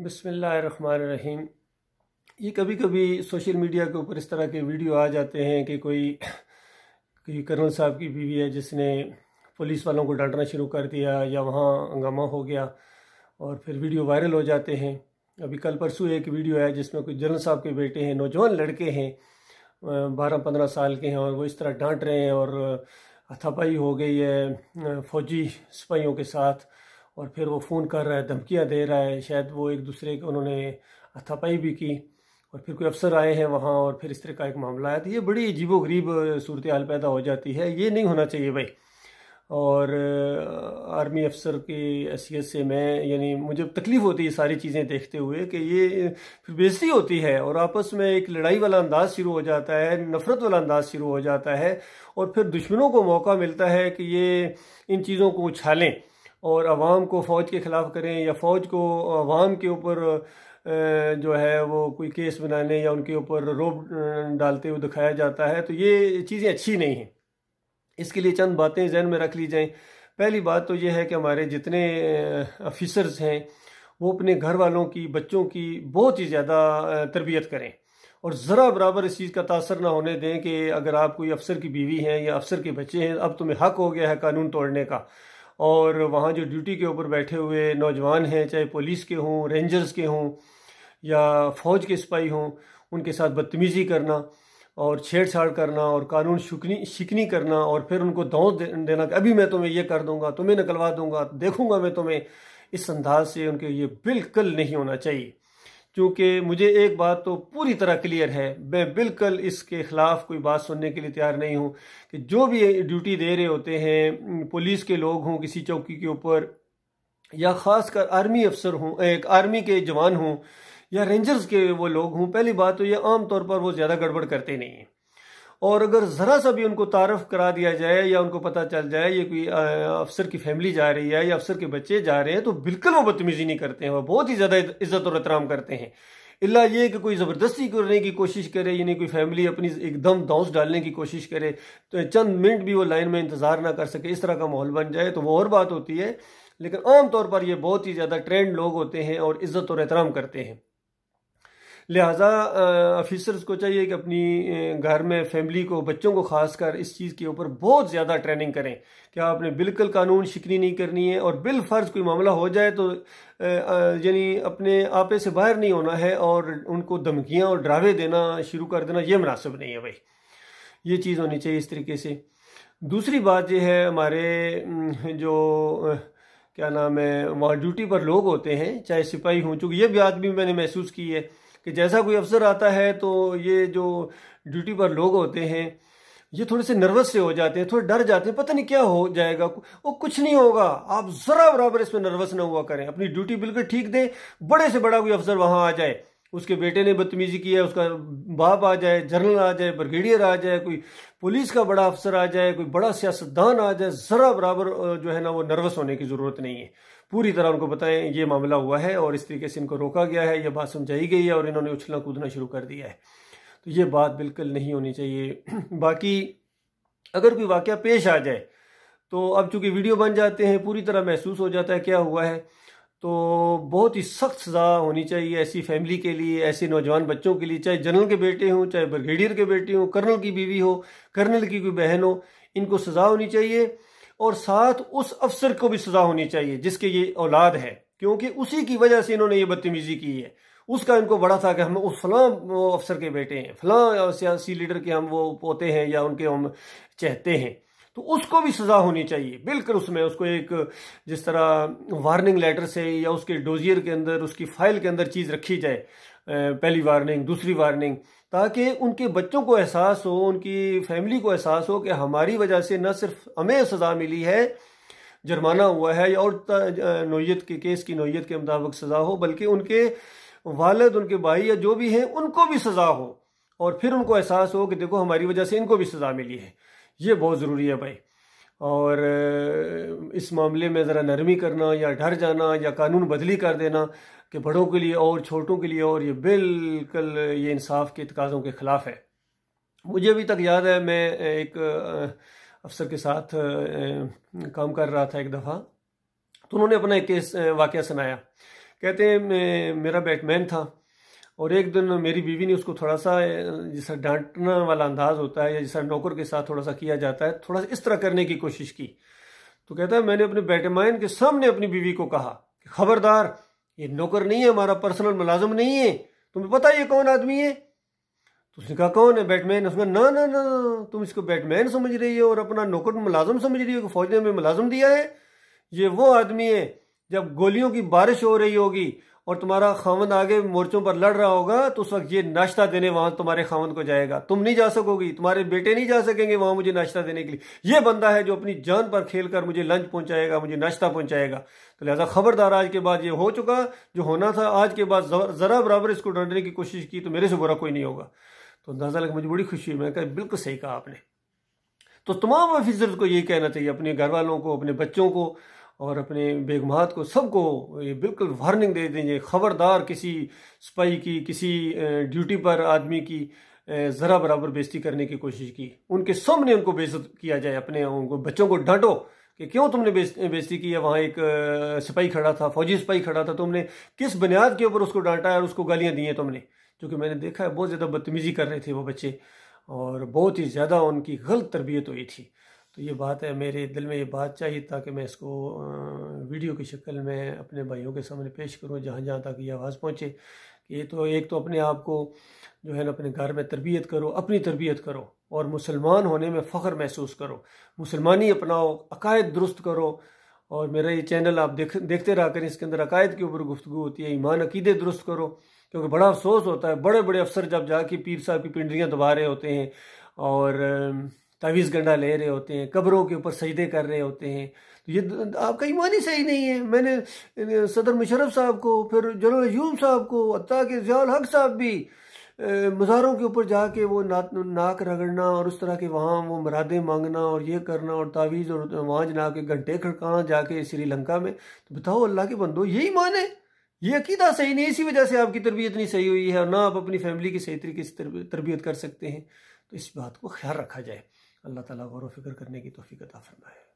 बिस्मिल्लाहिर्रहमानिर्रहीम। ये कभी कभी सोशल मीडिया के ऊपर इस तरह के वीडियो आ जाते हैं कि कोई कर्नल साहब की बीवी है जिसने पुलिस वालों को डांटना शुरू कर दिया या वहाँ हंगामा हो गया और फिर वीडियो वायरल हो जाते हैं। अभी कल परसों एक वीडियो है जिसमें कोई जनरल साहब के बेटे हैं, नौजवान लड़के हैं, 12-15 साल के हैं, और वो इस तरह डांट रहे हैं और हाथापाई हो गई है फौजी सिपाहियों के साथ। और फिर वो फ़ोन कर रहा है, धमकियां दे रहा है, शायद वो एक दूसरे को उन्होंने हाथापाई भी की। और फिर कोई अफसर आए हैं वहाँ और फिर इस तरह का एक मामला है। तो ये बड़ी अजीबोगरीब सूरत हाल पैदा हो जाती है। ये नहीं होना चाहिए भाई। और आर्मी अफसर की हैसियत से मैं यानी मुझे तकलीफ़ होती है सारी चीज़ें देखते हुए कि ये फिर बेइज्जती होती है और आपस में एक लड़ाई वाला अंदाज शुरू हो जाता है, नफ़रत वाला अंदाज शुरू हो जाता है और फिर दुश्मनों को मौका मिलता है कि ये इन चीज़ों को उछालें और अवाम को फ़ौज के ख़िलाफ़ करें या फ़ौज को अवाम के ऊपर जो है वो कोई केस बनाने या उनके ऊपर रोब डालते हुए दिखाया जाता है। तो ये चीज़ें अच्छी नहीं हैं। इसके लिए चंद बातें जहन में रख ली जाएं। पहली बात तो ये है कि हमारे जितने ऑफिसर्स हैं वो अपने घर वालों की, बच्चों की बहुत ही ज़्यादा तरबियत करें और ज़रा बराबर इस चीज़ का तासर ना होने दें कि अगर आप कोई अफसर की बीवी हैं या अफसर के बच्चे हैं, अब तुम्हें हक हो गया है कानून तोड़ने का। और वहाँ जो ड्यूटी के ऊपर बैठे हुए नौजवान हैं, चाहे पुलिस के हों, रेंजर्स के हों या फ़ौज के सिपाही हों, उनके साथ बदतमीज़ी करना और छेड़छाड़ करना और कानून शिकनी करना और फिर उनको दौड़ देना कि अभी मैं तुम्हें ये कर दूंगा, तुम्हें निकलवा दूंगा, देखूंगा मैं तुम्हें, इस अंदाज से उनके ये बिल्कुल नहीं होना चाहिए। क्योंकि मुझे एक बात तो पूरी तरह क्लियर है, मैं बिल्कुल इसके ख़िलाफ़ कोई बात सुनने के लिए तैयार नहीं हूँ कि जो भी ड्यूटी दे रहे होते हैं, पुलिस के लोग हों किसी चौकी के ऊपर या ख़ासकर आर्मी अफसर हों, एक आर्मी के जवान हों या रेंजर्स के वो लोग हों, पहली बात तो ये आम तौर पर वो ज़्यादा गड़बड़ करते नहीं हैं। और अगर ज़रा सा भी उनको तारफ़ करा दिया जाए या उनको पता चल जाए ये कोई अफसर की फैमिली जा रही है या अफसर के बच्चे जा रहे हैं, तो बिल्कुल वो बदतमीज़ी नहीं करते हैं, वो बहुत ही ज़्यादा इज्जत और एहतराम करते हैं। इल्ला ये कि कोई ज़बरदस्ती करने की कोशिश करे, यानी कोई फैमिली अपनी एकदम दौस डालने की कोशिश करे तो चंद मिनट भी वो लाइन में इंतज़ार ना कर सके, इस तरह का माहौल बन जाए तो वो और बात होती है। लेकिन आम तौर पर ये बहुत ही ज़्यादा ट्रेंड लोग होते हैं और इज़्ज़त और एहतराम करते हैं। लिहाजा ऑफिसर्स को चाहिए कि अपनी घर में फैमिली को, बच्चों को खासकर इस चीज़ के ऊपर बहुत ज़्यादा ट्रेनिंग करें कि आपने बिल्कुल कानून शिकनी नहीं करनी है और बिल फ़र्ज़ कोई मामला हो जाए तो यानी अपने आपे से बाहर नहीं होना है और उनको धमकियाँ और डरावे देना शुरू कर देना ये मुनासिब नहीं है भाई। ये चीज़ होनी चाहिए इस तरीके से। दूसरी बात यह है, हमारे जो क्या नाम है वहाँ ड्यूटी पर लोग होते हैं, चाहे सिपाही हों, चूँकि ये बात भी मैंने महसूस की है कि जैसा कोई अफसर आता है तो ये जो ड्यूटी पर लोग होते हैं ये थोड़े से नर्वस से हो जाते हैं, थोड़े डर जाते हैं, पता नहीं क्या हो जाएगा। वो कुछ नहीं होगा, आप ज़रा बराबर इसमें नर्वस ना हुआ करें, अपनी ड्यूटी बिल्कुल ठीक दें। बड़े से बड़ा कोई अफसर वहाँ आ जाए, उसके बेटे ने बदतमीजी की है, उसका बाप आ जाए, जनरल आ जाए, ब्रिगेडियर आ जाए, कोई पुलिस का बड़ा अफसर आ जाए, कोई बड़ा सियासतदान आ जाए, ज़रा बराबर जो है ना वो नर्वस होने की ज़रूरत नहीं है। पूरी तरह उनको बताएं ये मामला हुआ है और इस तरीके से इनको रोका गया है, ये बात समझाई गई है और इन्होंने उछलना कूदना शुरू कर दिया है। तो ये बात बिल्कुल नहीं होनी चाहिए। बाकी अगर कोई वाक़या पेश आ जाए तो अब चूंकि वीडियो बन जाते हैं, पूरी तरह महसूस हो जाता है क्या हुआ है, तो बहुत ही सख्त सज़ा होनी चाहिए ऐसी फैमिली के लिए, ऐसे नौजवान बच्चों के लिए, चाहे जनरल के बेटे हों, चाहे ब्रिगेडियर के बेटे हों, कर्नल की बीवी हो, कर्नल की कोई बहन हो, इनको सज़ा होनी चाहिए। और साथ उस अफसर को भी सज़ा होनी चाहिए जिसके ये औलाद है, क्योंकि उसी की वजह से इन्होंने ये बदतमीज़ी की है। उसका इनको बड़ा था कि हम उस फलां वो अफसर के बेटे हैं, फलां सियासी लीडर के हम वो पोते हैं या उनके हम चहते हैं, तो उसको भी सज़ा होनी चाहिए। बिल्कुल उसमें उसको एक जिस तरह वार्निंग लेटर से या उसके डोजियर के अंदर, उसकी फाइल के अंदर चीज़ रखी जाए, पहली वार्निंग, दूसरी वार्निंग, ताकि उनके बच्चों को एहसास हो, उनकी फैमिली को एहसास हो कि हमारी वजह से न सिर्फ हमें सज़ा मिली है, जुर्माना हुआ है या और नौयत के केस की नौयत के मुताबिक सज़ा हो, बल्कि उनके वालिद, उनके भाई या जो भी हैं उनको भी सज़ा हो और फिर उनको एहसास हो कि देखो हमारी वजह से इनको भी सज़ा मिली है। ये बहुत ज़रूरी है भाई। और इस मामले में ज़रा नरमी करना या डर जाना या कानून बदली कर देना कि बड़ों के लिए और छोटों के लिए और, ये बिल्कुल ये इंसाफ के तकाज़ों के ख़िलाफ़ है। मुझे अभी तक याद है, मैं एक अफसर के साथ काम कर रहा था एक दफ़ा, तो उन्होंने अपना एक केस वाक़या सुनाया कहते हैं मेरा बैटमैन था और एक दिन मेरी बीवी ने उसको थोड़ा सा जैसा डांटने वाला अंदाज होता है या जैसा नौकर के साथ थोड़ा सा किया जाता है, थोड़ा सा इस तरह करने की कोशिश की। तो कहता है मैंने अपने बैटमैन के सामने अपनी बीवी को कहा कि खबरदार, ये नौकर नहीं है, हमारा पर्सनल मुलाजिम नहीं है, तुम्हें पता है ये कौन आदमी है? तो उसने कहा कौन है? बैटमैन। उसने कहा ना ना ना, तुम इसको बैटमैन समझ रही हो और अपना नौकर मुलाजिम समझ रही हो कि फौज ने हमें मुलाजिम दिया है। ये वो आदमी है जब गोलियों की बारिश हो रही होगी और तुम्हारा खावंद आगे मोर्चों पर लड़ रहा होगा तो उस वक्त ये नाश्ता देने वहां तुम्हारे खावंद को जाएगा, तुम नहीं जा सकोगी, तुम्हारे बेटे नहीं जा सकेंगे वहां मुझे नाश्ता देने के लिए। ये बंदा है जो अपनी जान पर खेलकर मुझे लंच पहुंचाएगा, मुझे नाश्ता पहुंचाएगा। तो लिहाजा खबरदार, आज के बाद ये हो चुका जो होना था, आज के बाद जरा बराबर इसको डांटने की कोशिश की तो मेरे से बुरा कोई नहीं होगा। तो अंदाजा लगा, मुझे बड़ी खुशी हुई। मैं कहा बिल्कुल सही कहा आपने। तो तमाम ऑफिसर्स को यही कहना चाहिए, अपने घर वालों को, अपने बच्चों को और अपने बेगमात को, सबको ये बिल्कुल वार्निंग दे देंगे, खबरदार किसी सिपाही की, किसी ड्यूटी पर आदमी की ज़रा बराबर बेइज्जती करने की कोशिश की, उनके सामने उनको बेइज्जत किया जाए। अपने उनको बच्चों को डांटो कि क्यों तुमने बेइज्जती की है, वहाँ एक सिपाही खड़ा था, फौजी सिपाही खड़ा था, तुमने किस बुनियाद के ऊपर उसको डांटा है और उसको गालियाँ दी हैं तुमने। क्योंकि मैंने देखा है बहुत ज़्यादा बदतमीज़ी कर रहे थे वो बच्चे और बहुत ही ज़्यादा उनकी गलत तरबियत हुई थी। तो ये बात है, मेरे दिल में ये बात चाहिए ताकि मैं इसको वीडियो की शक्ल में अपने भाइयों के सामने पेश करूं, जहाँ जहाँ तक ये आवाज़ पहुँचे कि ये तो एक तो अपने आप को जो है ना अपने घर में तरबियत करो, अपनी तरबियत करो और मुसलमान होने में फ़ख्र महसूस करो, मुसलमानी अपनाओ, अकायद दुरुस्त करो। और मेरा ये चैनल आप देखते रहा करें, इसके अंदर अकायद के ऊपर गुफ्तगू होती है, ईमान अकीदे दुरुस्त करो। क्योंकि बड़ा अफसोस होता है, बड़े बड़े अफसर जब जाके पीर साहब की पिंडलियाँ दबा रहे होते हैं और तावीज़ गंडा ले रहे होते हैं, कब्रों के ऊपर सजदे कर रहे होते हैं, तो ये आपका ईमान ही सही नहीं है। मैंने सदर मुशर्रफ साहब को, फिर जनरल अयूब साहब को, हत्ता कि ज़ियाउल हक साहब भी मज़ारों के ऊपर जाके वो नाक रगड़ना और उस तरह के वहाँ वो मुरादें मांगना और ये करना और तावीज़ और वहाँ जना के घंटे खड़काना जाके श्रीलंका में। तो बताओ अल्लाह के बंदो, ये ईमान है? ये अकीदा सही नहीं, इसी वजह से आपकी तरबियत नहीं सही हुई है और ना आप अपनी फैमिली की सही तरीके से तरबियत कर सकते हैं। तो इस बात को ख्याल रखा जाए। अल्लाह ताला गौर व फिक्र करने की तौफीक अता फरमाए।